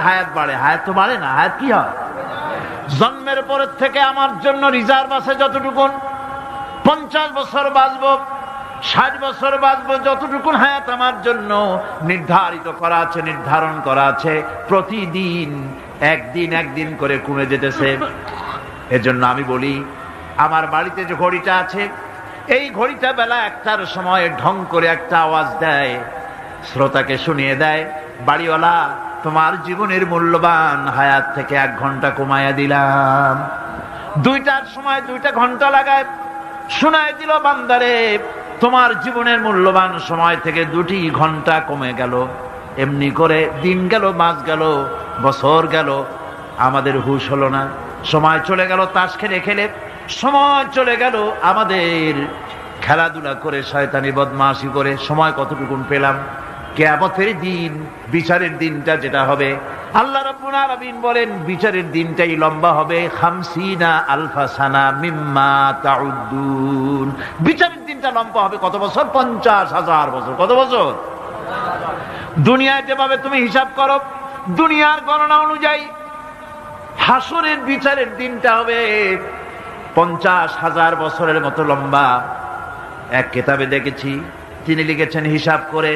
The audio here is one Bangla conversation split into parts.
হায়াত বাড়ে, হায়াত তো বাড়ে না। হায়াত কি হয়? জন্মের পরের থেকে আমার জন্য রিজার্ভ আছে যতটুকুন, 50 বছর বাঁচবো, 60 বছর বাঁচবো, যতটুকুন হায়াত আমার জন্য নির্ধারিত করা আছে, নির্ধারণ করা আছে, প্রতিদিন একদিন একদিন করে কমে যেতেছে। এজন্য আমি বলি, আমার বাড়িতে যে ঘড়িটা আছে, এই ঘড়িটা বেলা 1টার সময় ঢং করে একটা আওয়াজ দেয়, শ্রোতাকে শুনিয়ে দেয়, বাড়িওয়ালা তোমার জীবনের মূল্যবান হায়াত থেকে 1 ঘন্টা কমাইয়া দিলাম। 2টার সময় 2টা ঘন্টা লাগায় শোনায় দিল, বান্দারে তোমার জীবনের মূল্যবান সময় থেকে 2টি ঘন্টা কমে গেল। এমনি করে দিন গেল, মাস গেল, বছর গেল, আমাদের হুঁশ হলো না। সময় চলে গেল তাস খেলে খেলে, সময় চলে গেল আমাদের খেলাধুলা করে, শয়তানি বদমাশি করে। সময় কতটুকুন পেলাম? কিয়ামতের দিন, বিচারের দিনটা যেটা হবে, আল্লাহ রাব্বুল আলামিন বলেন বিচারের দিনটাই লম্বা হবে 50 আলফা সানা মিম্মা তাউদ্দুন। বিচারের দিনটা লম্বা হবে কত বছর? 50,000 বছর। কত বছর? দুনিয়ায় যেভাবে তুমি হিসাব করো, দুনিয়ার গণনা অনুযায়ী হাসরের বিচারের দিনটা হবে 50,000 বছরের মতো লম্বা। এক কিতাবে দেখেছি, তিনি লিখেছেন হিসাব করে,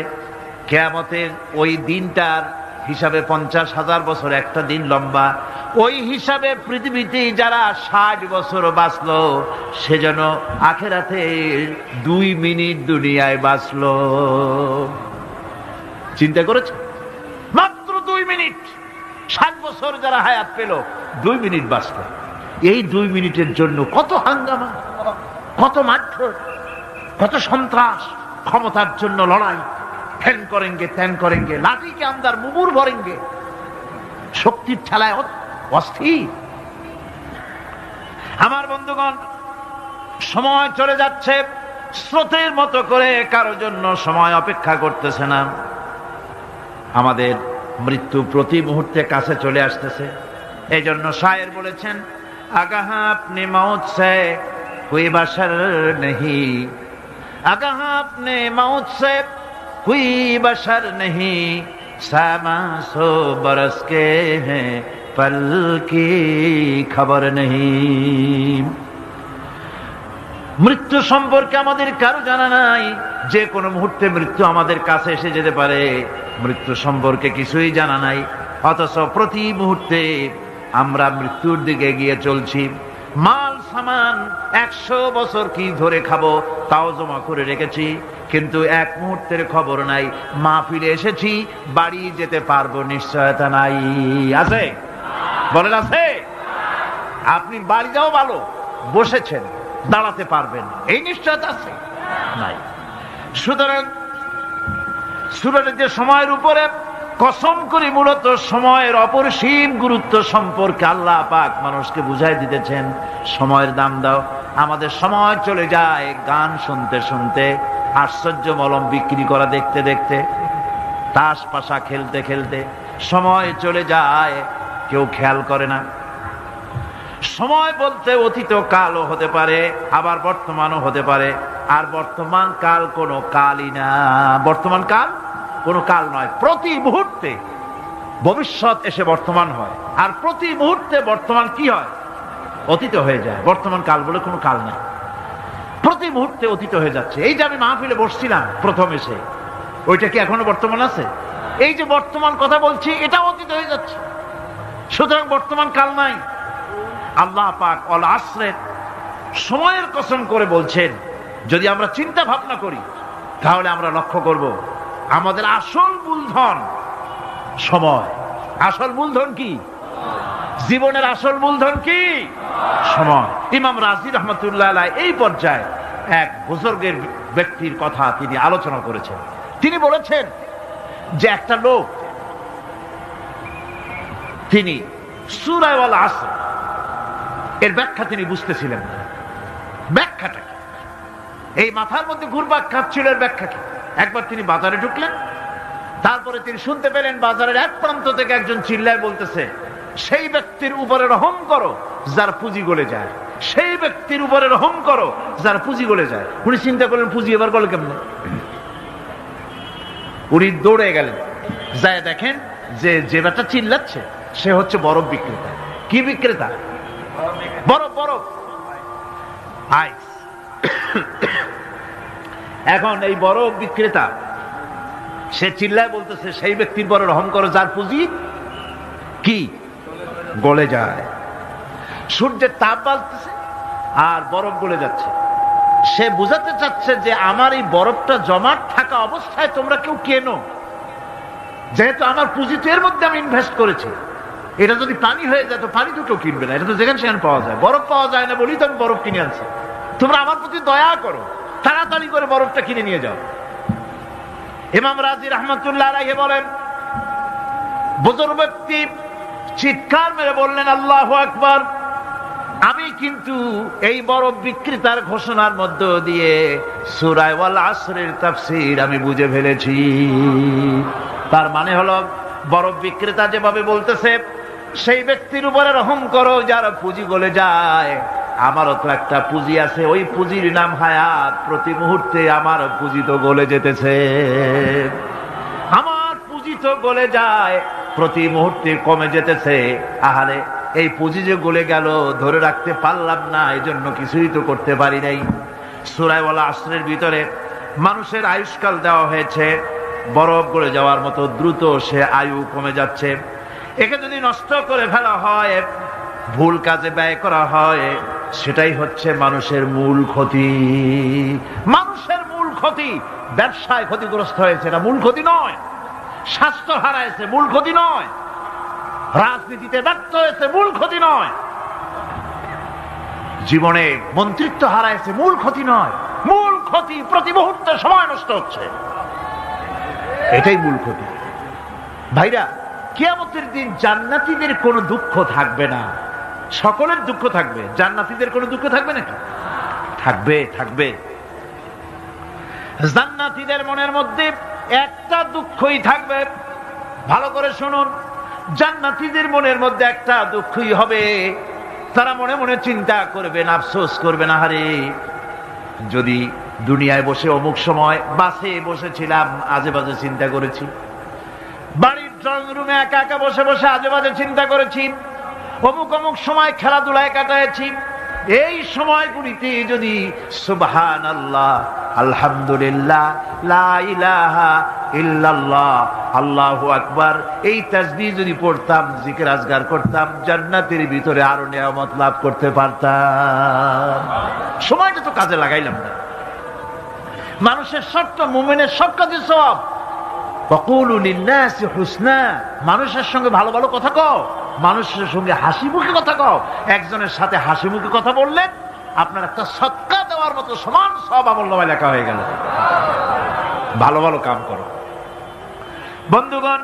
কিয়ামতের ওই দিনটার হিসাবে 50,000 বছর একটা দিন লম্বা। ওই হিসাবে পৃথিবীতে যারা 60 বছর বাঁচলো, সেজন্য আখেরাতে 2 মিনিট দুনিয়ায় বাঁচলো। চিন্তা করেছে? মাত্র 2 মিনিট। 60 বছর যারা হায়াত পেল, 2 মিনিট বাঁচলো। এই 2 মিনিটের জন্য কত হাঙ্গামা, কত মারধর, কত সন্ত্রাস, ক্ষমতার জন্য লড়াই, ফ্যান করেঙ্গে ত্যান করেঙ্গে, লাঠিকে আমদার মুমুর ভরেঙ্গে, শক্তির ঠেলায় অস্থির। আমার বন্ধুগণ, সময় চলে যাচ্ছে স্রোতের মতো করে, কারো জন্য সময় অপেক্ষা করতেছে না। আমাদের মৃত্যু প্রতি মুহূর্তে কাছে চলে আসতেছে। এই জন্য শায়ের বলেছেন, আগাহ আপনি মৌত সে কোই বাশার নেহি, আগাহ আপনি মৌত সে কোই বাশার নেহি, সামা সো বরস কে হ্যাঁ পল কি খবর নেহি। মৃত্যু সম্পর্কে আমাদের কারো জানা নাই। যে কোনো মুহূর্তে মৃত্যু আমাদের কাছে এসে যেতে পারে, মৃত্যু সম্পর্কে কিছুই জানা নাই। অথচ প্রতি মুহূর্তে আমরা মৃত্যুর দিকে এগিয়ে চলছি। মাল সামান 100 বছর কি ধরে খাবো তাও জমা করে রেখেছি, কিন্তু এক মুহূর্তের খবর নাই। মাহফিলে এসেছি, বাড়ি যেতে পারবো নিশ্চয়তা নাই। আছে? বলেন আছে? আপনি বাড়ি যাও ভালো, বসেছেন, দাঁড়াতে পারবেন, এই নিশ্চয়তা আছে? নাই। সুতরাং সূরার যে সময়ের উপরে কসম করে মূলত সময়ের অপরিসীম গুরুত্ব সম্পর্কে আল্লাহ পাক মানুষকে বুঝাই দিতেছেন। সময়ের দাম দাও। আমাদের সময় চলে যায় গান শুনতে শুনতে, আশ্চর্য মলম বিক্রি করা দেখতে দেখতে, তাস পাশা খেলতে খেলতে সময় চলে যায়, কেউ খেয়াল করে না। সময় বলতে অতীত কালও হতে পারে, আবার বর্তমানও হতে পারে। আর বর্তমান কাল কোনো কালই না। বর্তমান কাল কোনো কাল নয়। প্রতি মুহূর্তে ভবিষ্যৎ এসে বর্তমান হয়, আর প্রতি মুহূর্তে বর্তমান কি হয়? অতীত হয়ে যায়। বর্তমান কাল বলে কোনো কাল নাই। প্রতি মুহূর্তে অতীত হয়ে যাচ্ছে। এই যে আমি মাহফিলে বসছিলাম প্রথম এসে, ওইটা কি এখনো বর্তমান আছে? এই যে বর্তমান কথা বলছি, এটা অতীত হয়ে যাচ্ছে। সুতরাং বর্তমান কাল নাই। আল্লাহ পাক অল আসরের সময়ের কসম করে বলছেন। যদি আমরা চিন্তা ভাবনা করি, তাহলে আমরা লক্ষ্য করব আমাদের আসল মূলধন সময়। আসল মূলধন কি? জীবনের আসল মূলধন কি? সময়। ইমাম রাজি রহমতুল্লাহ আলাইহি এই পর্যায়ে এক বুজুর্গের ব্যক্তির কথা তিনি আলোচনা করেছেন। তিনি বলেছেন যে একটা লোক, তিনি সূরা আল আসর এর ব্যাখ্যা তিনি বুঝতেছিলেন না। ব্যাখ্যাটা কি? এই মাথার মধ্যে ঘুরপাক খাচ্ছিল এর ব্যাখ্যা কি? একবার তিনি বাজারে ঢুকলেন, তারপরে তিনি শুনতে পেলেন বাজারের এক প্রান্ত থেকে একজন চিল্লায় বলতেছে, সেই ব্যক্তির উপরে রহম করো যার পুঁজি গলে যায়, সেই ব্যক্তির উপরে রহম করো যার পুঁজি গলে যায়। উনি চিন্তা করলেন পুঁজি এবার গলে কেমন? উনি দৌড়ে গেলেন, যায় দেখেন যে বেটা চিল্লাচ্ছে সে হচ্ছে বরফ বিক্রেতা। কি বিক্রেতা? বরফ, বরফ, আইস। এখন এই বরফ বিক্রেতা সে চিল্লায় বলতেছে সেই ব্যক্তির বড় রহম করো যার পুঁজি কি গলে যায়। সূর্যের তাপ বাড়তেছে আর বরফ গলে যাচ্ছে। সে বুঝাতে চাচ্ছে যে আমার এই বরফটা জমাট থাকা অবস্থায় তোমরা কেউ কেনো, যেহেতু আমার পুঁজি তো এর মধ্যে আমি ইনভেস্ট করেছি। এটা যদি পানি হয়ে যায় তো পানি তো কেউ কিনবে না, এটা তো যেখানে সেখানে পাওয়া যায়। বরফ পাওয়া যায় না বলি তো আমি বরফ কিনে আনছি। তোমরা আমার প্রতি দয়া করো, তাড়াতাড়ি করে বরফটা কিনে নিয়ে যাও। ইমাম রাজি রহমতুল্লাহ আলাইহি বলেন, বুজুর্গ ব্যক্তি চিৎকার মেরে বললেন আল্লাহু আকবার, আমি কিন্তু এই বরফ বিক্রেতার ঘোষণার মধ্য দিয়ে সূরা ওয়াল আসরের তাফসীর আমি বুঝে ফেলেছি। তার মানে হলো বরফ বিক্রেতা যেভাবে বলতেছে সেই ব্যক্তির উপরে রহম করো যার পুঁজি গলে যায়। আমারও তো একটা পুঁজি আছে, ওই পুঁজির নাম হায়াত। প্রতি মুহূর্তে আমার পুঁজি তো গলে যেতেছে, আমার পুঁজি তো গলে যায়, প্রতি মুহূর্তে কমে যেতেছে। আহারে এই পুঁজি যে গলে গেল ধরে রাখতে পারলাম না, এই জন্য কিছুই তো করতে পারি নাই। সূরা ওয়াল আসরের ভিতরে মানুষের আয়ুষ্কাল দেওয়া হয়েছে বরফ গলে যাওয়ার মতো দ্রুত সে আয়ু কমে যাচ্ছে। একে যদি নষ্ট করে ফেলা হয়, ভুল কাজে ব্যয় করা হয়, সেটাই হচ্ছে মানুষের মূল ক্ষতি। মানুষের মূল ক্ষতি। ব্যবসায় ক্ষতিগ্রস্ত হয়েছে, এটা মূল ক্ষতি নয়। স্বাস্থ্য হারাইছে, মূল ক্ষতি নয়। রাজনীতিতে ব্যর্থ হয়েছে, মূল ক্ষতি নয়। জীবনে মন্ত্রিত্ব হারাইছে, মূল ক্ষতি নয়। মূল ক্ষতি প্রতি মুহূর্তে সময় নষ্ট হচ্ছে, এটাই মূল ক্ষতি। ভাইরা, কিয়ামতের দিন জান্নাতীদের কোনো দুঃখ থাকবে না, সকলের দুঃখ থাকবে। জান্নাতীদের কোনো দুঃখ থাকবে নাকি? থাকবে, থাকবে। জান্নাতীদের মনের মধ্যে একটা দুঃখই থাকবে। ভালো করে শুনুন, জান্নাতীদের মনের মধ্যে একটা দুঃখই হবে। তারা মনে মনে চিন্তা করবেন, আফসোস করবেন, আহারে যদি দুনিয়ায় বসে অমুক সময় বাসে বসেছিলাম, আজে বাজে চিন্তা করেছি, বাড়ির ড্রয়িং রুমে একা একা বসে বসে আজে বাজে চিন্তা করেছি, অমুক অমুক সময় খেলাধুলায় কাটাইছি। এই সময়গুলিতে যদি সুবহানাল্লাহ, আলহামদুলিল্লাহ, লা ইলাহা ইল্লাল্লাহ, আল্লাহু আকবার, এই তাসবিহ যদি পড়তাম, জিকির আজগার করতাম, জান্নাতের ভিতরে আরো নিয়ামত লাভ করতে পারতাম। সময়টা তো কাজে লাগাইলাম না। মানুষের শর্ত, মুমিনের সব কাজে সওয়াব। ওয়াকুলু লিন-নাসি হুসনা, মানুষের সঙ্গে ভালো ভালো কথা কও, মানুষের সঙ্গে হাসি মুখে কথা কও। একজনের সাথে হাসি মুখে কথা বললেন, আপনার একটা সদকা দেওয়ার মতো সমান সওয়াব আমলনামায় লেখা হয়ে গেল। ভালো ভালো কাম করো। বন্ধুগণ,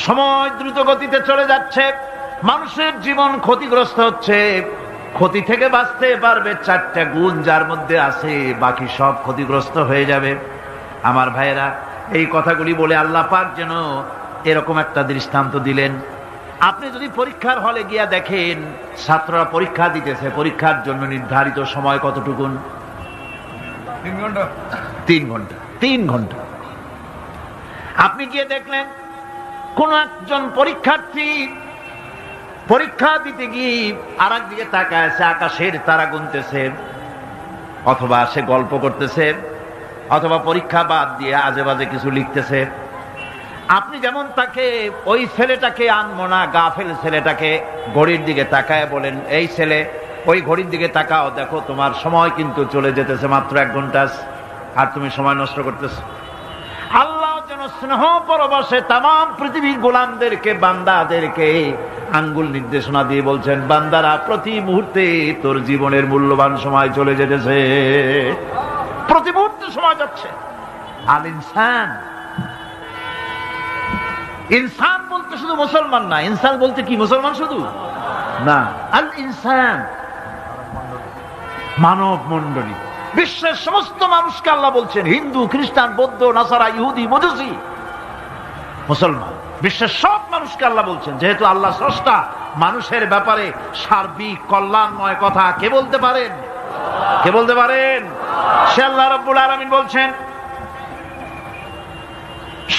সময় দ্রুত গতিতে চলে যাচ্ছে, মানুষের জীবন ক্ষতিগ্রস্ত হচ্ছে। ক্ষতি থেকে বাঁচতে পারবে 4টা গুণ যার মধ্যে আছে, বাকি সব ক্ষতিগ্রস্ত হয়ে যাবে। আমার ভাইয়েরা, এই কথাগুলি বলে আল্লাহ পাক যেন এরকম একটা দৃষ্টান্ত দিলেন। আপনি যদি পরীক্ষার হলে গিয়া দেখেন ছাত্ররা পরীক্ষা দিতেছে, পরীক্ষার জন্য নির্ধারিত সময় কতটুকুন? 3 ঘন্টা। 3 ঘন্টা, 3 ঘন্টা। আপনি গিয়ে দেখলেন কোন একজন পরীক্ষার্থী পরীক্ষা দিতে গিয়ে আর একদিকে তাকায় আছে, আকাশের তারা গুনতেছে, অথবা সে গল্প করতেছে, অথবা পরীক্ষা বাদ দিয়ে আজে বাজে কিছু লিখতেছে। আপনি যেমন তাকে, ওই ছেলেটাকে আনমনা গাফেল ছেলেটাকে ঘড়ির দিকে তাকায় বলেন, এই ছেলে ওই ঘড়ির দিকে তাকাও, দেখো তোমার সময় কিন্তু চলে যেতেছে মাত্র 1 ঘন্টা, আর তুমি সময় নষ্ট করতেছ। আল্লাহ যেন স্নেহ পরবশে তামাম পৃথিবীর গোলামদেরকে, বান্দাদেরকে আঙ্গুল নির্দেশনা দিয়ে বলছেন, বান্দারা প্রতি মুহূর্তে তোর জীবনের মূল্যবান সময় চলে যেতেছে, প্রতি মুহূর্তে সময় যাচ্ছে। আল ইনসান, ইনসান বলতে শুধু মুসলমান না, ইনসান বলতে কি মুসলমান শুধু না, আল ইনসান মানব মণ্ডলী, বিশ্বের সমস্ত মানুষকে আল্লাহ বলছেন, হিন্দু, খ্রিস্টান, বৌদ্ধ, নাসারা, ইহুদি, মজুসি, মুসলমান, বিশ্বের সব মানুষকে আল্লাহ বলছেন। যেহেতু আল্লাহ স্রষ্টা, মানুষের ব্যাপারে সার্বিক কল্যাণময় কথা কে বলতে পারেন? কে বলতে পারেন? সে আল্লাহ রাব্বুল আলামিন বলছেন,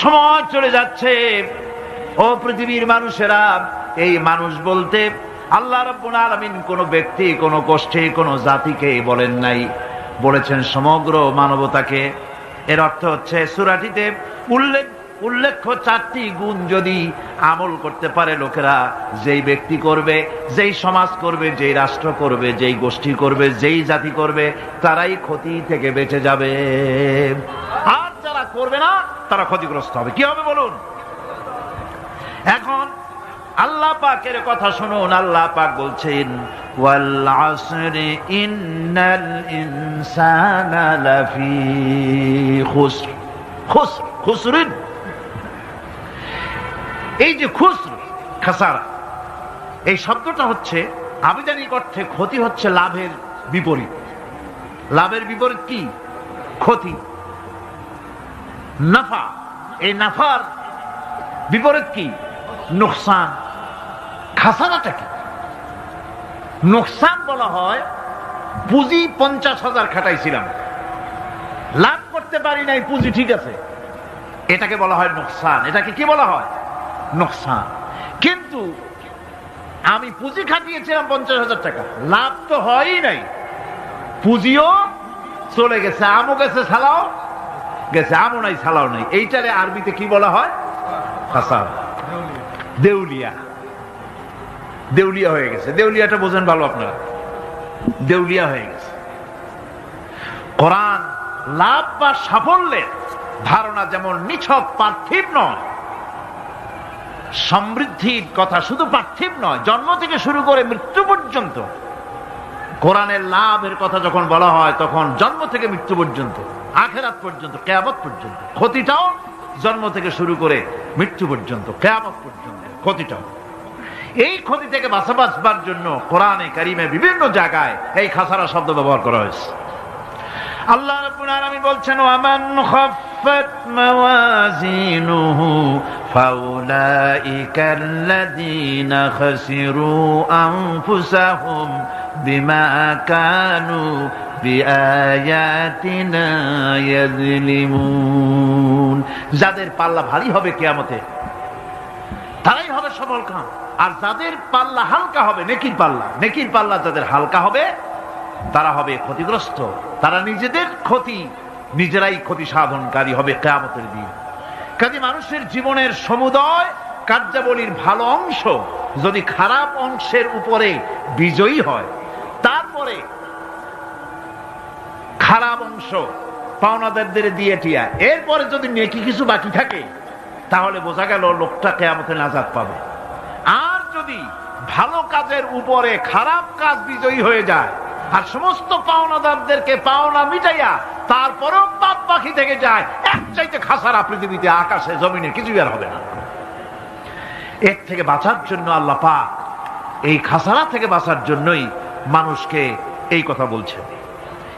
সময় চলে যাচ্ছে। ও পৃথিবীর মানুষেরা, এই মানুষ বলতে আল্লাহ রাব্বুল আলামিন কোন ব্যক্তি, কোন গোষ্ঠী, কোন জাতিকে বলেন নাই, বলেছেন সমগ্র মানবতাকে। এর অর্থ হচ্ছে সূরাটিতে উল্লেখ্য 4টি গুণ যদি আমল করতে পারে লোকেরা, যেই ব্যক্তি করবে, যেই সমাজ করবে, যেই রাষ্ট্র করবে, যেই গোষ্ঠী করবে, যেই জাতি করবে, তারাই ক্ষতি থেকে বেঁচে যাবে। আর যারা করবে না তারা ক্ষতিগ্রস্ত হবে। কি হবে বলুন? এখন আল্লাহ পাকের কথা শুনুন। আল্লাহ পাক বলছেন ওয়াল আসরি ইন্নাল ইনসানা লাফি খুসর। খুসরিন, এই যে খুসর, খাসারা, এই শব্দটা হচ্ছে আবিধানিক অর্থে ক্ষতি হচ্ছে লাভের বিপরীত। লাভের বিপরীত কি? ক্ষতি। নাফা, এই নাফার বিপরীত কি? নোকসান। খাসারাটা কি? নোকসান বলা হয় পুঁজি 50,000 খাটাইছিলাম, লাভ করতে পারি নাই, পুঁজি ঠিক আছে, এটাকে বলা হয় নোকসান। এটাকে কি বলা হয়? নোকসান। কিন্তু আমি পুঁজি খাটিয়েছিলাম 50,000 টাকা, লাভ তো হয়ই নাই, পুঁজিও চলে গেছে, আমও গেছে, সালাও গেছে, আমও নাই, সালাও নাই। এইটারে আরবিতে কি বলা হয়? খাসার, দেউলিয়া। দেউলিয়া হয়ে গেছে। দেউলিয়াটা বোঝেন ভালো আপনারা, দেউলিয়া হয়ে গেছে। কোরআন লাভ বা সাফল্যের ধারণা যেমন নিছক পার্থিব নয়, সমৃদ্ধির কথা শুধু পার্থিব নয়, জন্ম থেকে শুরু করে মৃত্যু পর্যন্ত। কোরআনের লাভের কথা যখন বলা হয় তখন জন্ম থেকে মৃত্যু পর্যন্ত, আখিরাত পর্যন্ত, কিয়ামত পর্যন্ত। ক্ষতিটাও জন্ম থেকে শুরু করে মৃত্যু পর্যন্ত, কিয়ামত পর্যন্ত ক্ষতিটাও। এই ক্ষতি থেকে বাঁচবার জন্য কোরআনে কারিমে বিভিন্ন জায়গায় এই খাসারা শব্দ ব্যবহার করা হয়েছে। আল্লাহ রাব্বুল আলামিন বলছেন ওয়ামান খাফফাত মাওয়াজিনুহু ফাউলাইকাল্লাযীনা খাসিরু আনফুসাহুম বিমা কানু বিআয়াতিনা ইয়াযলিমুন। যাদের পাল্লা ভারী হবে কিয়ামতে তারাই হবে সফলকাম, আর যাদের পাল্লা হালকা হবে, নেকির পাল্লা যাদের হালকা হবে তারা হবে ক্ষতিগ্রস্ত। তারা নিজেদের ক্ষতি নিজেরাই ক্ষতি সাধনকারী হবে কিয়ামতের দিন। কাজে মানুষের জীবনের সমুদয় কার্যাবলীর ভালো অংশ যদি খারাপ অংশের উপরে বিজয়ী হয়, তারপরে খারাপ অংশ পাওনাদারদের দিয়ে টিয়া, এরপরে যদি নেকি কিছু বাকি থাকে, তাহলে বোঝা গেল লোকটা কিয়ামতে নাজাত পাবে। আর যদি ভালো কাজের উপরে খারাপ কাজ বিজয়ী হয়ে যায় আর সমস্ত পাওনাদারদেরকে পাওনা মিটাইয়া তারপরেও পাপ বাকি থেকে যায়, এক চাইতে খাসারা পৃথিবীতে, আকাশে, জমিনে কিছুই আর হবে না। এর থেকে বাঁচার জন্য আল্লাহ পাক এই খাসারা থেকে বাঁচার জন্যই মানুষকে এই কথা বলছেন।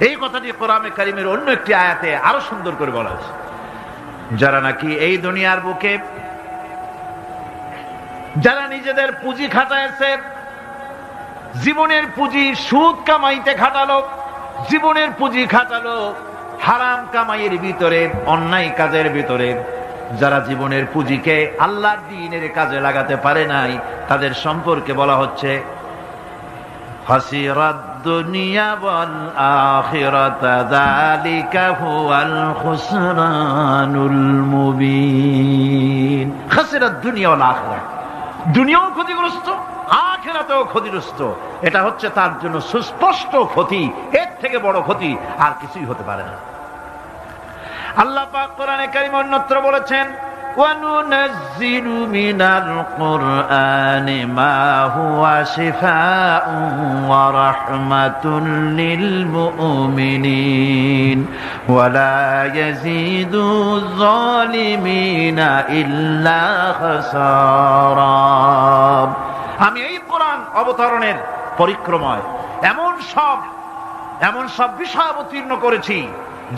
এই কথাটি কোরআনে কারিমের অন্য একটি আয়াতে আরো সুন্দর করে বলা হয়েছে। যারা নাকি এই দুনিয়ার বুকে যারা নিজেদের পুঁজি খাটাইছে, জীবনের পুঁজি সুদ কামাইতে খাটালো, জীবনের পুঁজি খাটালো হারাম কামাইয়ের ভিতরে, অন্যায় কাজের ভিতরে, যারা জীবনের পুঁজিকে আল্লাহর দ্বীনের কাজে লাগাতে পারে নাই, তাদের সম্পর্কে বলা হচ্ছে খাসিরাদ দুনিয়া ওয়াল আখিরাতা যালিকা হুয়াল খুসরানুল মুবিন। খাসিরাদ দুনিয়া ওয়াল আখিরাহ, দুনিয়াও ক্ষতিগ্রস্ত, আখিরাতেও ক্ষতিগ্রস্ত। এটা হচ্ছে তার জন্য সুস্পষ্ট ক্ষতি, এর থেকে বড় ক্ষতি আর কিছুই হতে পারে না। আল্লাহ পাক কোরআনে কারীম অন্যত্র বলেছেন وَنُنَزِّلُ مِنَ الْقُرْآنِ مَا هُوَ شِفَاءٌ وَرَحْمَةٌ لِّلْمُؤْمِنِينَ وَلَا يَزِيدُ الظَّالِمِينَ إِلَّا خَسَارًا। আমি এই কোরআন অবতরণের পরিক্রমায় এমন সব বিষয় অবতীর্ণ করেছি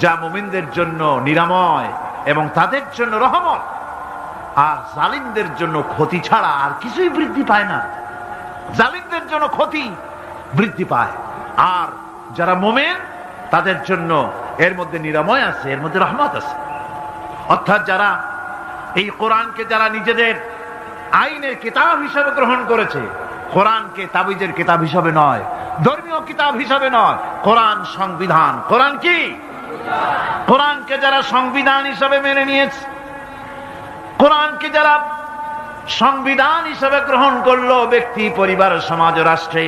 যা মুমিনদের জন্য নিরাময় এবং তাদের জন্য রহমত, আর জালিমদের জন্য ক্ষতি ছাড়া আর কিছুই বৃদ্ধি পায় না। জালিমদের জন্য ক্ষতি বৃদ্ধি পায়, আর যারা মুমিন তাদের জন্য এর মধ্যে নিরাময় আছে, এর মধ্যে রহমত আছে। অর্থাৎ যারা এই কোরআনকে যারা নিজেদের আইনের কিতাব হিসেবে গ্রহণ করেছে, কোরআনকে তাবিজের কিতাব হিসেবে নয়, ধর্মীয় কিতাব হিসেবে নয়, কোরআন সংবিধান। কোরআন কি? কোরআনকে যারা সংবিধান হিসেবে মেনে নিয়েছে, কোরআনকে যারা সংবিধান হিসেবে গ্রহণ করলো, ব্যক্তি, পরিবার, সমাজ, রাষ্ট্রে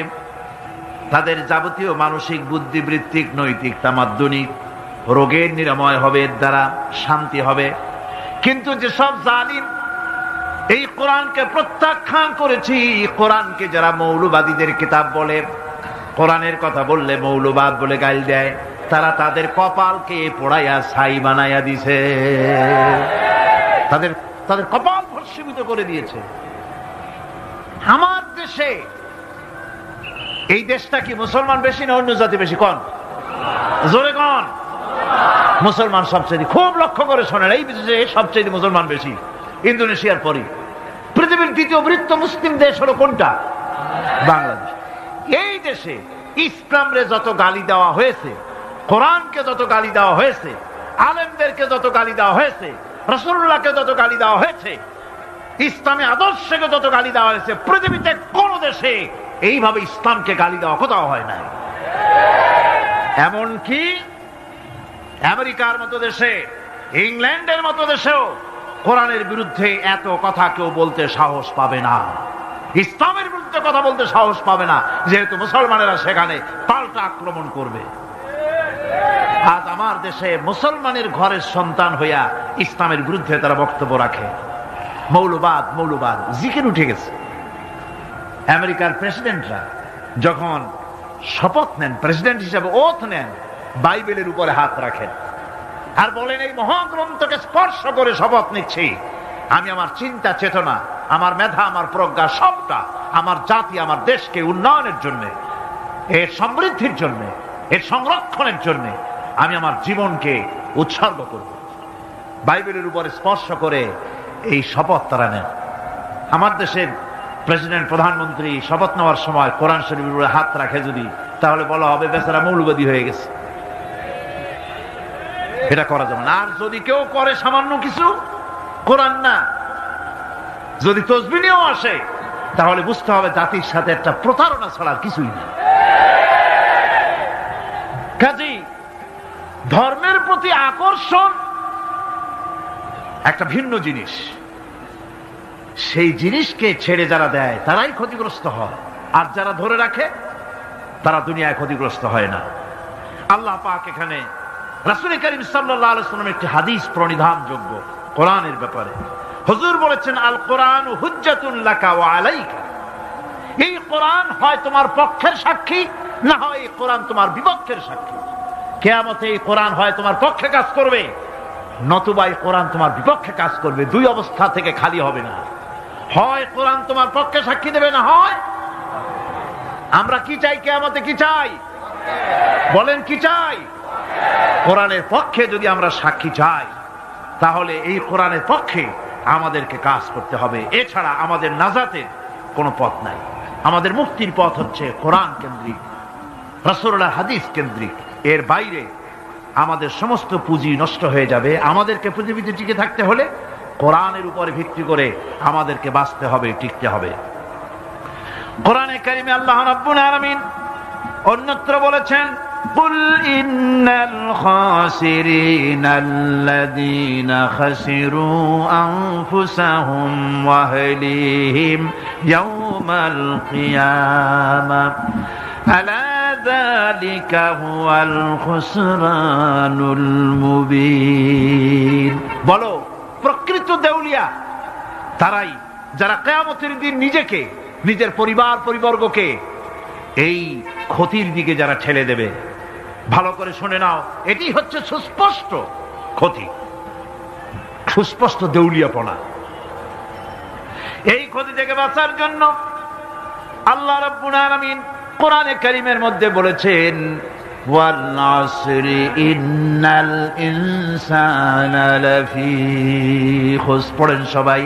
তাদের যাবতীয় মানসিক, বুদ্ধিবৃত্তিক, নৈতিক, তামাদ্দুনিক রোগের নিরাময় হবে, এর দ্বারা শান্তি হবে। কিন্তু যেসব জালিম এই কোরআনকে প্রত্যাখ্যান করেছি, কোরআনকে যারা মৌলবাদীদের কিতাব বলে, কোরআনের কথা বললে মৌলবাদ বলে গাইল দেয়, তারা তাদের কপালকে পোড়াইয়া ছাই বানাইয়া দিছে, তাদের তাদের কপাল ভস্মীভূত করে দিয়েছে। আমার দেশে, এই দেশটা কি মুসলমান বেশি না অন্য জাতি বেশি? কোন? জোরে কোন? মুসলমান সবচেয়ে। খুব লক্ষ্য করে শোনেন, এই দেশে সবচেয়ে মুসলমান বেশি, ইন্দোনেশিয়ার পরে। পৃথিবীর দ্বিতীয় বৃহত্তম মুসলিম দেশ হলো কোনটা? বাংলাদেশ। এই দেশে ইসলামরে যত গালি দেওয়া হয়েছে, কোরআনকে যত গালি দেওয়া হয়েছে, আলেমদেরকে যত গালি দেওয়া হয়েছে, রাসূলুল্লাহকে যত গালি দেওয়া হয়েছে, ইসলামী আদর্শকে যত গালি দেওয়া হয়েছে, পৃথিবীতে কোন দেশে এইভাবে ইসলামকে গালি দেওয়া কোথাও হয় নাই। এমনকি আমেরিকার মতো দেশে, ইংল্যান্ডের মতো দেশেও কোরআনের বিরুদ্ধে এত কথা কেউ বলতে সাহস পাবে না, ইসলামের বিরুদ্ধে কথা বলতে সাহস পাবে না, যেহেতু মুসলমানেরা সেখানে পাল্টা আক্রমণ করবে। আজ আমার দেশে মুসলমানের ঘরের সন্তান হইয়া ইসলামের বিরুদ্ধে তারা বক্তব্য রাখে। মৌলবাদ, মৌলবাদ জিকির উঠে গেছে। আমেরিকার প্রেসিডেন্টরা যখন শপথ নেন, প্রেসিডেন্ট হিসেবে ওথ নেন, বাইবেলের উপরে হাত রাখেন আর বলেন, এই মহাগ্রন্থকে স্পর্শ করে শপথ নিচ্ছি, আমি আমার চিন্তা চেতনা, আমার মেধা, আমার প্রজ্ঞা সবটা আমার জাতি, আমার দেশকে উন্নয়নের জন্য, এর সমৃদ্ধির জন্য, এর সংরক্ষণের জন্য আমি আমার জীবনকে উৎসর্গ করব। বাইবেলের উপরে স্পর্শ করে এই শপথ তারা নেন। আমার দেশের প্রেসিডেন্ট, প্রধানমন্ত্রী শপথ নেওয়ার সময় কোরআন শরীফের উপরে হাত রাখে যদি, তাহলে বলা হবে বেচারা মৌলবাদী হয়ে গেছে। এটা করা যাবে না। আর যদি কেউ করে সামান্য কিছু, কোরআন না, যদি তসবিহ নিয়েও আসে, তাহলে বুঝতে হবে জাতির সাথে একটা প্রতারণা ছাড়া কিছুই না। কাজেই ধর্মের প্রতি আকর্ষণ একটা ভিন্ন জিনিস, সেই জিনিসকে ছেড়ে যারা দেয় তারাই ক্ষতিগ্রস্ত হয়, আর যারা ধরে রাখে তারা দুনিয়ায় ক্ষতিগ্রস্ত হয় না। আল্লাহ পাক এখানে রাসূল করিম সাল্লাল্লাহু আলাইহি ওয়াসাল্লাম একটি হাদিস প্রণিধানযোগ্য কোরআনের ব্যাপারে। হুজুর বলেছেন, আল কোরআন হুজ্জাতুন লাকা ওয়া আলাইকা। এই কোরআন হয় তোমার পক্ষের সাক্ষী, না হয় এই কোরআন তোমার বিপক্ষের সাক্ষী। কিয়ামতে এই কোরআন হয় তোমার পক্ষে কাজ করবে, নতুবা এই কোরআন তোমার বিপক্ষে কাজ করবে। দুই অবস্থা থেকে খালি হবে না। হয় কোরআন তোমার পক্ষে সাক্ষী দেবে, না হয় আমরা কি চাই? কিয়ামতে কি চাই? বলেন কি চাই? কোরআনের পক্ষে যদি আমরা সাক্ষী চাই, তাহলে এই কোরআনের পক্ষে আমাদেরকে কাজ করতে হবে। এছাড়া আমাদের নাজাতের কোনো পথ নাই। আমাদের মুক্তির পথ হচ্ছে কোরআন কেন্দ্রিক, রাসূলুল্লাহর হাদিস কেন্দ্রিক। এর বাইরে আমাদের সমস্ত পুঁজি নষ্ট হয়ে যাবে। আমাদেরকে পৃথিবীতে টিকে থাকতে হলে কোরআনের উপরে ভিত্তি করে আমাদেরকে বাঁচতে হবে, টিকতে হবে। কোরআনে কারিমে আল্লাহ রাব্বুল আলামিন অন্যত্র বলেছেন, কুল ইন্নাল খাসিরিনাল্লাযীনা খাসিরু আনফুসাহুম ওয়া আহলিহিম ইয়াওমাল কিয়ামাহ আলা যালিকা হুয়াল খুসরানুল মুবিন। বলো, প্রকৃত দেউলিয়া তারাই যারা কিয়ামতের দিন নিজেকে, নিজের পরিবার পরিবর্গকে এই ক্ষতির দিকে যারা ঠেলে দেবে। ভালো করে শুনে নাও, এটি হচ্ছে সুস্পষ্ট ক্ষতি, সুস্পষ্ট দেউলিয়াপনা। এই ক্ষতি থেকে বাঁচার জন্য আল্লাহ রাব্বুল আলামিন কোরআনে কারীমের মধ্যে বলেছেন, ওয়াল আসরি ইন্নাল ইনসানা লাফি খুসর। পড়েন সবাই,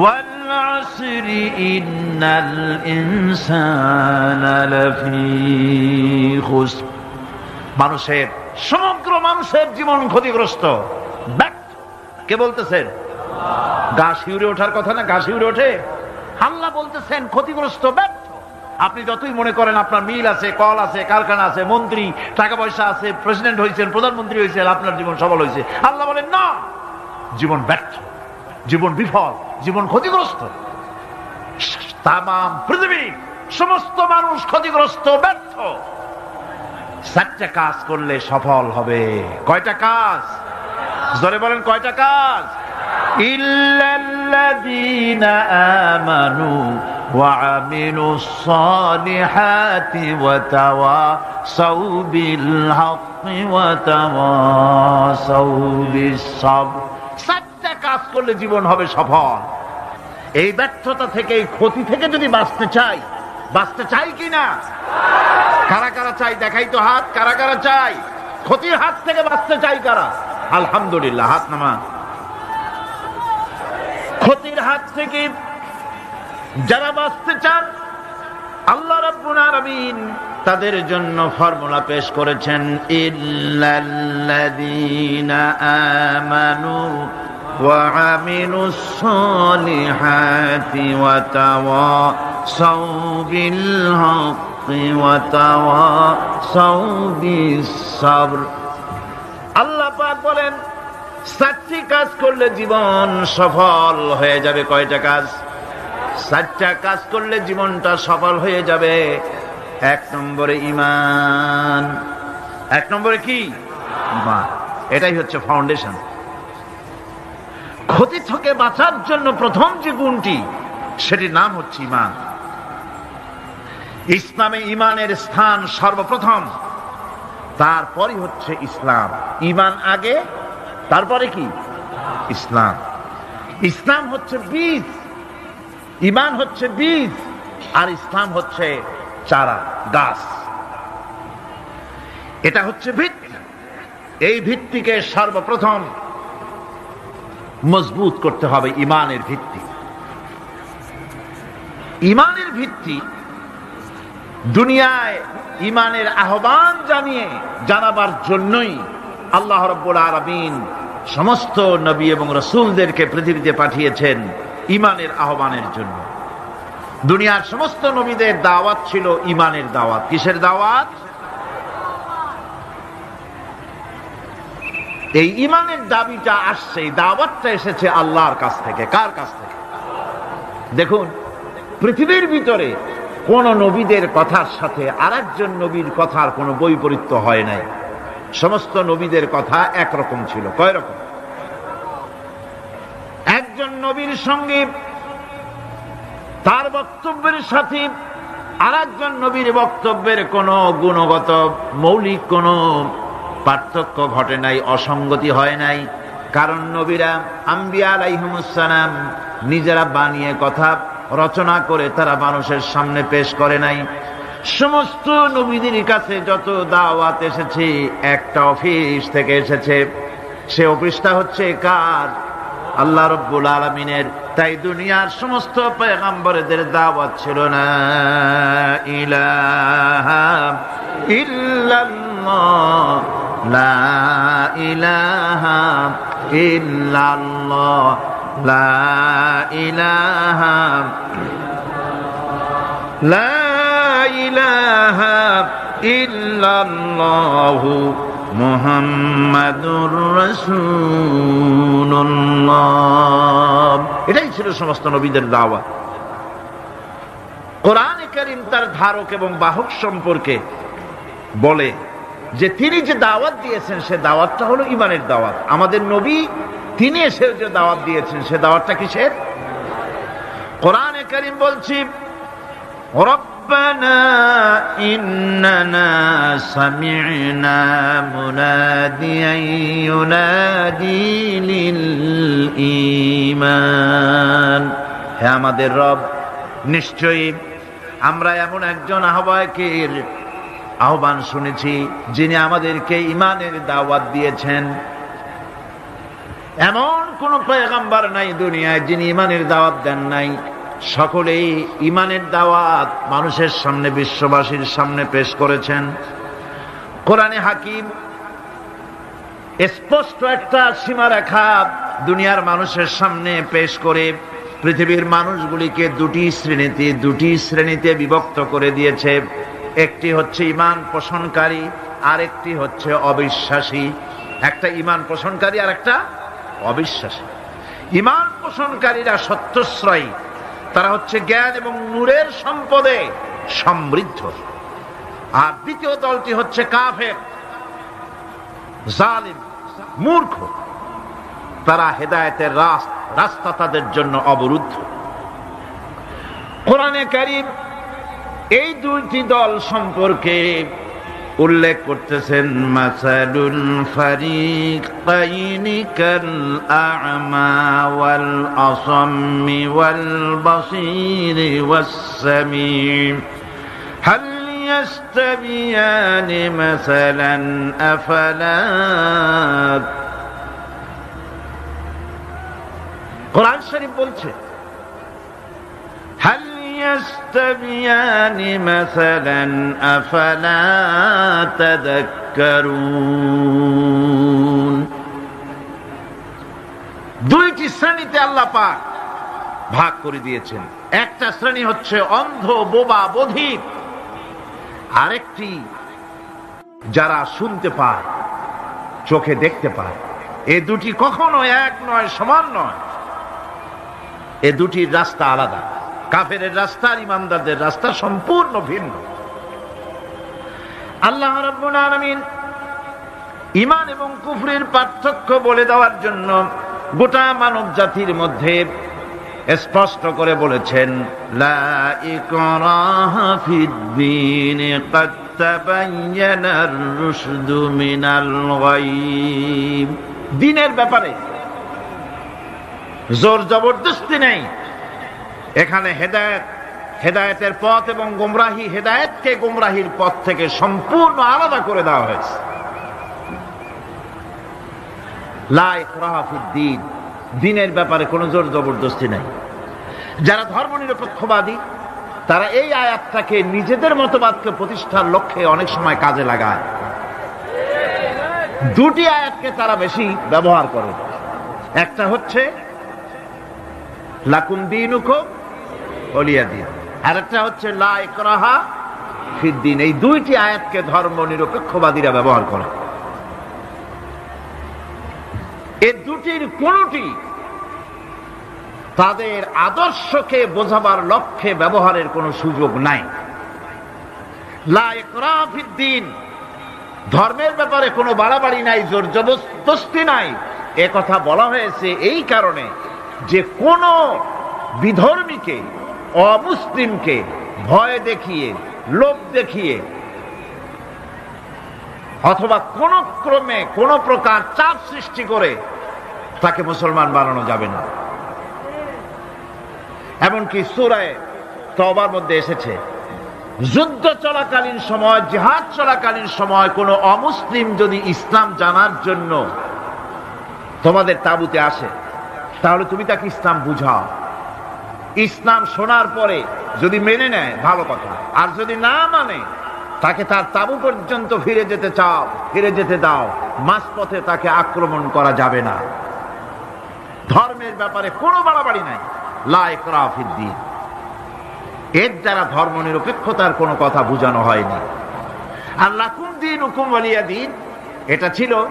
ওয়াল আসরি ইন্নাল ইনসানা লাফি খুসর। সমগ্র মানুষের জীবন ক্ষতিগ্রস্ত। কে বলতেছেন? গা শিউরে ওঠার কথা না? গা শিউরে ওঠে। আল্লাহ বলতেছেন ক্ষতিগ্রস্ত, ব্যর্থ। আপনি যতই মনে করেন আপনার মিল আছে, কল আছে, কারখানা আছে, মন্ত্রী, টাকা পয়সা আছে, প্রেসিডেন্ট হয়েছেন, প্রধানমন্ত্রী হয়েছেন, আপনার জীবন সফল হয়েছে, আল্লাহ বলেন না, জীবন ব্যর্থ, জীবন বিফল, জীবন ক্ষতিগ্রস্ত। তামাম পৃথিবীর সমস্ত মানুষ ক্ষতিগ্রস্ত, ব্যর্থ। 4টা কাজ করলে সফল হবে। কয়টা কাজ? জোরে বলেন, কয়টা কাজ? ইল্লাল্লাযীনা আমানু ওয়া আমিলুস সালিহাতি ওয়া তাওয়াসাউ বিল হাক্কি ওয়া তাওয়াসাউ বিস সাবর। 4টা কাজ করলে জীবন হবে সফল। এই ব্যর্থতা থেকে, এই ক্ষতি থেকে যদি বাঁচতে চাই কিনা? কারা কারা চাই? দেখাই তো হাত। কারা কারা চাই? ক্ষতির হাত থেকে বাঁচতে চাই কারা? আলহামদুলিল্লাহ, হাত নামা। ক্ষতির হাত থেকে যারা বাঁচতে চান, আল্লাহ রাব্বুল আলামিন তাদের জন্য ফর্মুলা পেশ করেছেন, ইল্লাল্লাযীনা আমানু ওয়া আমিলুস সালিহাতি ওয়া তাওয়াসাউ বিল হাক্কি ওয়া তাওয়াসাউ বিস সাবর। আল্লাহ পাক বলেন 4টি কাজ করলে জীবন সফল হয়ে যাবে। কয়টা কাজ? 4টা কাজ করলে জীবনটা সফল হয়ে যাবে। 1 নম্বরে ঈমান। 1 নম্বরে কি? ঈমান। এটাই হচ্ছে ফাউন্ডেশন। ক্ষতি থেকে বাঁচার জন্য প্রথম যে গুণটি, সেটির নাম হচ্ছে ঈমান। ইসলামে ঈমানের স্থান সর্বপ্রথম, তারপরই হচ্ছে ইসলাম। ঈমান আগে, তারপরে কি? ইসলাম। ইসলাম হচ্ছে বীজ, ঈমান হচ্ছে বীজ, আর ইসলাম হচ্ছে চারা, গাছ। এটা হচ্ছে ভিত্তি। এই ভিত্তিকে সর্বপ্রথম মজবুত করতে হবে। ঈমানের ভিত্তি, ঈমানের ভিত্তি দুনিয়ায় ঈমানের আহ্বান জানাবার জন্যই আল্লাহ রাব্বুল আলামিন সমস্ত নবী এবং রাসূলদেরকে পৃথিবীতে পাঠিয়েছেন ঈমানের আহ্বানের জন্য। দুনিয়ার সমস্ত নবীদের দাওয়াত ছিল ঈমানের দাওয়াত। কিসের দাওয়াত? এই ঈমানের দাবিটা আসছে, এই দাওয়াতটা এসেছে আল্লাহর কাছ থেকে। কার কাছ থেকে? দেখুন, পৃথিবীর ভিতরে কোন নবীদের কথার সাথে আরেকজন নবীর কথার কোনো বৈপরীত্য হয় নাই। সমস্ত নবীদের কথা একরকম ছিল। কয় রকম? একজন নবীর সঙ্গে তার বক্তব্যের সাথে আরেকজন নবীর বক্তব্যের কোনো গুণগত মৌলিক কোনো পার্থক্য ঘটে নাই, অসঙ্গতি হয় নাই। কারণ নবীরা, আম্বিয়া আলাইহিমুস সালাম, নিজেরা বানিয়ে কথা রচনা করে তারা মানুষের সামনে পেশ করে নাই। সমস্ত নবীদের কাছে যত দাওয়াত এসেছে, একটা অফিস থেকে এসেছে। সে অফিসটা হচ্ছে কার? আল্লাহ রাব্বুল আলামিনের। তাই দুনিয়ার সমস্ত পয়গম্বরদের দাওয়াত ছিল না ইলাহা ইল্লাল্লাহ, লা ইলাহা ইল্লাল্লাহ, লা ইলাহা, লা ইলাহা ইল্লাল্লাহু মুহাম্মাদুর রাসূলুল্লাহ। এটাই ছিল সমস্ত নবীদের দাওয়াত। কোরআনে কারীম তার ধারক এবং বাহক সম্পর্কে বলে যে তিনি যে দাওয়াত দিয়েছেন সে দাওয়াতটা হলো ঈমানের দাওয়াত। আমাদের নবী তিনি এসে যে দাওয়াত দিয়েছেন সে দাওয়াতটা কিসের? কোরআনে কারীম বলছি, রব্বানা ইন্নানা সামি'না মুনাদিয়ান ইউনাদি লিল ঈমান। হে আমাদের রব, নিশ্চয়ই আমরা এমন একজন আহ্বায়কের আহ্বান শুনেছি যিনি আমাদেরকে ঈমানের দাওয়াত দিয়েছেন। এমন কোন পয়গম্বর নাই দুনিয়ায় যিনি ঈমানের দাওয়াত দেন নাই। সকলেই ঈমানের দাওয়াত মানুষের সামনে, বিশ্ববাসীর সামনে পেশ করেছেন। কোরআনে হাকিম স্পষ্ট একটা সীমারেখা দুনিয়ার মানুষের সামনে পেশ করে পৃথিবীর মানুষগুলিকে দুটি শ্রেণীতে বিভক্ত করে দিয়েছে। একটি হচ্ছে ঈমান পোষণকারী, আরেকটি হচ্ছে অবিশ্বাসী। একটা ঈমান পোষণকারী আর একটা অবিশ্বাসী। ঈমান পোষণকারীরা সত্যশ্রয়ী, তারা হচ্ছে জ্ঞান এবং নূরের সম্পদে সমৃদ্ধ। আর দ্বিতীয় দলটি হচ্ছে কাফের, জালিম, মূর্খ। তারা হেদায়েতের রাস্তা তাদের জন্য অবরুদ্ধ। কোরআনে কারীম এই দুইটি দল সম্পর্কে উল্লেখ করতেছেন, মাসালুল ফারিকাইনি কাল আ'মা ওয়াল আসাম্মি ওয়াল বাসীরি ওয়াস সামিম হাল ইয়াস্তাবিয়ানি মাসালান আফালা। কোরআন শরীফ বলছে, হাল ইয়াস্তাবিয়ানি মাসালান আফালা তাযাক্কারুন। দুইটি শ্রেণীতে আল্লাহ পাক ভাগ করে দিয়েছেন। একটা শ্রেণী হচ্ছে অন্ধ, বোবা, বধির। আরেকটি যারা শুনতে পায়, চোখে দেখতে পায়। এ দুটি কখনো এক নয়, সমান নয়। এ দুটির রাস্তা আলাদা। কাফেরের রাস্তা আর ইমানদারদের রাস্তা সম্পূর্ণ ভিন্ন। আল্লাহ রাব্বুল আলামিন ঈমান এবং কুফরের পার্থক্য বলে দেওয়ার জন্য গোটা মানব জাতির মধ্যে স্পষ্ট করে বলেছেন, লা ইকরাহা ফিদ-দীন ক্বাদ তাবায়্যানার রুশদু মিনাল গায়ব। দ্বীনের ব্যাপারে জোর জবরদস্তি নেই। এখানে হেদায়েতের পথ এবং গোমরাহি, হেদায়েতকে গোমরাহির পথ থেকে সম্পূর্ণ আলাদা করে দেওয়া হয়েছে। লা ইকরাহা ফিদ-দীন, দ্বীনের ব্যাপারে কোনো জোর জবরদস্তি নাই। যারা ধর্মনিরপেক্ষবাদী তারা এই আয়াতটাকে নিজেদের মতবাদকে প্রতিষ্ঠার লক্ষ্যে অনেক সময় কাজে লাগায়। দুটি আয়াতকে তারা বেশি ব্যবহার করে। একটা হচ্ছে লাকুম দীনুকুম ওয়ালিয়া দীন, আর একটা হচ্ছে লা ইকরাহা ফিদ-দীন। এই দুইটি আয়াতকে ধর্মনিরপেক্ষবাদীরা ব্যবহার করে। এই দুটির কোনটি তাদের আদর্শকে বোঝাবার লক্ষ্যে ব্যবহারের কোনো সুযোগ নাই। লা ইকরাহা ফিদ-দীন, ধর্মের ব্যাপারে কোনো বাড়াবাড়ি নাই, জোর জবরদস্তি নাই। এ কথা বলা হয়েছে এই কারণে যে কোন বিধর্মীকে, অমুসলিমকে ভয় দেখিয়ে, লোভ দেখিয়ে অথবা কোন ক্রমে কোন প্রকার চাপ সৃষ্টি করে তাকে মুসলমান বানানো যাবে না। এমনকি সূরা তওবার মধ্যে এসেছে, যুদ্ধ চলাকালীন সময়, জিহাদ চলাকালীন সময় কোন অমুসলিম যদি ইসলাম জানার জন্য তোমাদের তাঁবুতে আসে, তাহলে তুমি তাকে ইসলাম বুঝাও। ইসলাম শোনার পরে যদি মেনে নেয় ভালো কথা, আর যদি না মানে তাকে তার তাঁবু পর্যন্ত ফিরে যেতে দাও। মাঝপথে তাকে আক্রমণ করা যাবে না। ধর্মের ব্যাপারে কোনো বাড়াবাড়ি নাই। লা ইকরাহা ফিদ-দীন, এর দ্বারা ধর্মনিরপেক্ষতার কোনো কথা বোঝানো হয়নি। আর লাকুম দীনুকুম ওয়ালিয়া দীন, এটা ছিল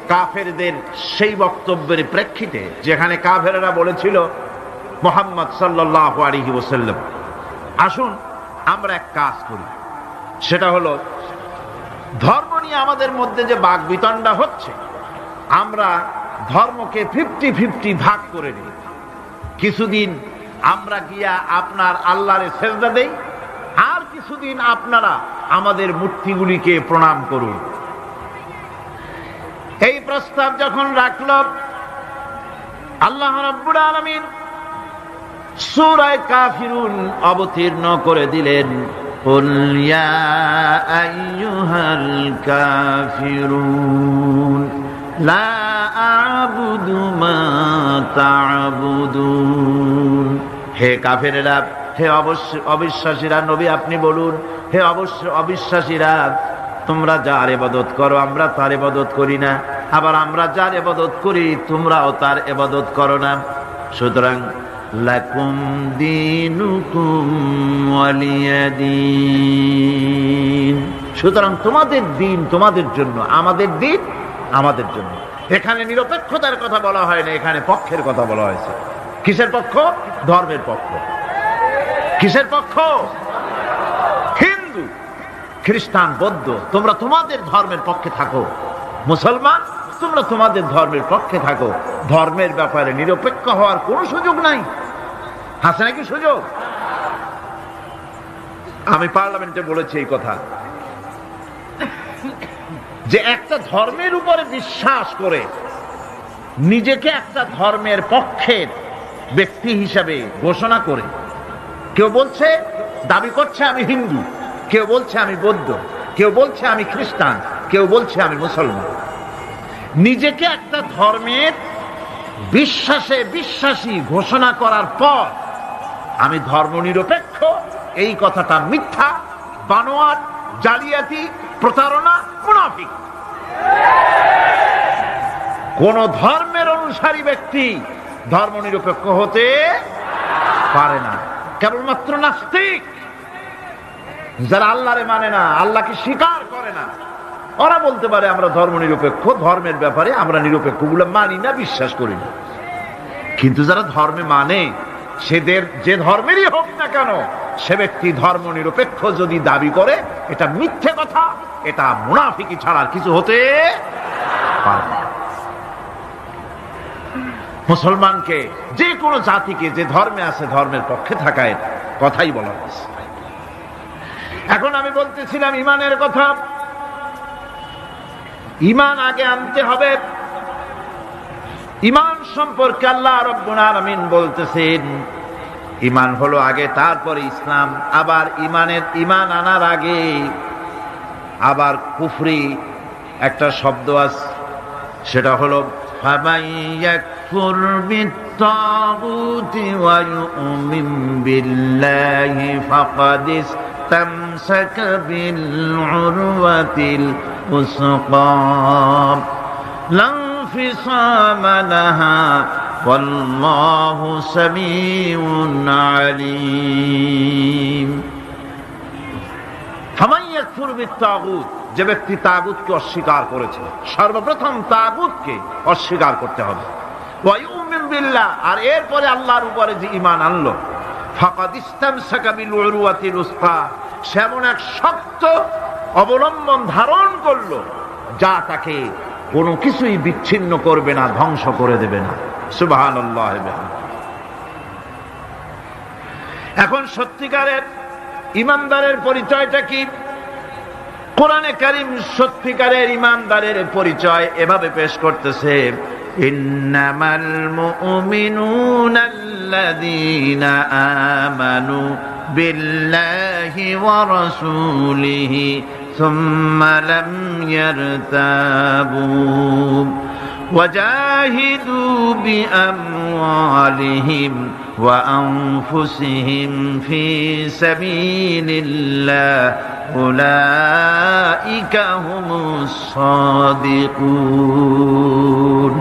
কাফেরদের সেই বক্তব্যের প্রেক্ষিতে যেখানে কাফেররা বলেছিল মুহাম্মদ সাল্লাল্লাহু আলাইহি ওয়াসাল্লাম, আসুন আমরা এক কাজ করি, সেটা হলো ধর্ম নিয়ে আমাদের মধ্যে যে বাকবিতণ্ডা হচ্ছে, আমরা ধর্মকে 50-50 ভাগ করে নিই। কিছুদিন আমরা গিয়া আপনার আল্লাহরে সেজদা দেই, আর কিছুদিন আপনারা আমাদের মূর্তিগুলিকে প্রণাম করুন। এই প্রস্তাব যখন রাখল, আল্লাহ রাব্বুল আলামিন সূরা কাফিরুন অবতীর্ণ করে দিলেন, কুল ইয়া আইয়ুহাল কাফিরুন লা আ'বুদু মা তা'বুদুন। হে কাফেরেরা, হে অবিশ্বাসীরা, নবী আপনি বলুন, হে অবিশ্বাসীরা, তোমরা যার ইবাদত করো আমরা তার ইবাদত করি না। আবার আমরা যার ইবাদত করি তোমরাও তার ইবাদত করো না। সুতরাং লাকুম দীনুকুম ওয়ালিয়াদিন, সুতরাং তোমাদের দিন তোমাদের জন্য, আমাদের দিন আমাদের জন্য। এখানে নিরপেক্ষতার কথা বলা হয় না, এখানে পক্ষের কথা বলা হয়েছে। কিসের পক্ষ? ধর্মের পক্ষ। কিসের পক্ষ? হিন্দু, খ্রিস্টান, বৌদ্ধ তোমরা তোমাদের ধর্মের পক্ষে থাকো, মুসলমান তোমরা তোমাদের ধর্মের পক্ষে থাকো। ধর্মের ব্যাপারে নিরপেক্ষ হওয়ার কোনো সুযোগ নাই। আছে নাকি সুযোগ? আমি পার্লামেন্টে বলেছি এই কথা, যে একটা ধর্মের উপরে বিশ্বাস করে নিজেকে একটা ধর্মের পক্ষের ব্যক্তি হিসাবে ঘোষণা করে কেউ বলছে, দাবি করছে আমি হিন্দু, কেউ বলছে আমি বৌদ্ধ, কেউ বলছে আমি খ্রিস্টান, কেউ বলছে আমি মুসলমান, নিজেকে একটা ধর্মের বিশ্বাসে বিশ্বাসী ঘোষণা করার পর আমি ধর্মনিরপেক্ষ, এই কথাটা মিথ্যা, বানোয়াট, জালিয়াতি, প্রতারণা, মুনাফিক। কোন ধর্মের অনুসারী ব্যক্তি ধর্মনিরপেক্ষ হতে পারে না। কেবলমাত্র নাস্তিক, যারা আল্লাহরে মানে না, আল্লাহকে স্বীকার করে না, ওরা বলতে পারে আমরা ধর্মনিরপেক্ষ, ধর্মের ব্যাপারে আমরা নিরপেক্ষ, গুলো মানি না, বিশ্বাস করি না। কিন্তু যারা ধর্মে মানে, সেদের যে ধর্মেরই হোক না কেন, সে ব্যক্তি ধর্মনিরপেক্ষ যদি দাবি করে, এটা মিথ্যে কথা, এটা মুনাফিকি ছাড়া আর কিছু হতে পারে না। মুসলমানকে, যে কোনো জাতিকে যে ধর্মে আছে ধর্মের পক্ষে থাকার কথাই বলা হয়েছে। এখন আমি বলতেছিলাম ইমানের কথা। ইমান আগে আনতে হবে। ইমান সম্পর্কে আল্লাহ রাব্বুল আলামিন বলতেছেন ইমান হলো আগে, তারপরে ইসলাম। আবার ইমান আনার আগে আবার কুফরি একটা শব্দ আছে, সেটা হলো ফামান ইয়াকফুর বিত্তাগুতি ওয়া ইউমিন বিল্লাহি ফাকাদ ইসতামসাকা বিল উরওয়াতিল উসকা লা ইনফিসামা লাহা ওয়াল্লাহু সামিউন আলীম। ফামান ইয়াকফুর বিত্তাগুত, যে ব্যক্তি তাগুতকে অস্বীকার করেছে, সর্বপ্রথম তাগুতকে অস্বীকার করতে হবে। ওয়া ইউমিন বিল্লাহ, আর এরপরে আল্লাহর উপরে যে ঈমান আনলো, ফাকাদ ইসতামসাকা বিল উরওয়াতিল উসকা, সে এমন এক শক্ত অবলম্বন ধারণ করলো যা তাকে কোনো কিছুই বিচ্ছিন্ন করবে না, ধ্বংস করে দেবে না। সুবহানাল্লাহ। এখন সত্যিকারের ঈমানদারের পরিচয়টা কি? কোরআনে কারীম সত্যিকারের ঈমানদারের পরিচয় এভাবে পেশ করতেছে, ইন্নামাল মুমিনুনা আল্লাযীনা আমানু বিল্লাহি ওয়া রাসূলিহি সুম্মা লাম ইয়ারতাবু ওয়াজাহিদু বিআমওয়ালিহিম ওয়া আনফুসিহিম ফি সাবিলিল্লাহ উলাইকা হুমুস সাদিকুন।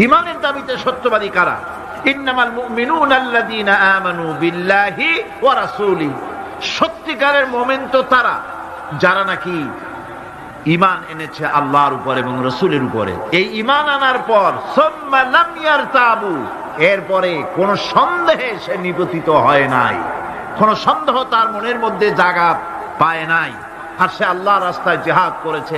ঈমানের দাবিতে সত্যবাদী কারা? ইন্নামাল মুমিনুনা আল্লাযীনা আমানু বিল্লাহি ওয়া রাসূলিহি, সত্যিকারের মুমিন তো তারা যারা নাকি ঈমান এনেছে আল্লাহর উপর এবং রাসূলের উপরে। এই ঈমান আনার পর সুম্মা লাম ইয়ারতাবু, এরপরে কোন সন্দেহে সে নিপতিত হয় নাই, কোন সন্দেহ তার মনের মধ্যে জায়গা পায় নাই, আর সে আল্লাহর রাস্তায় জিহাদ করেছে।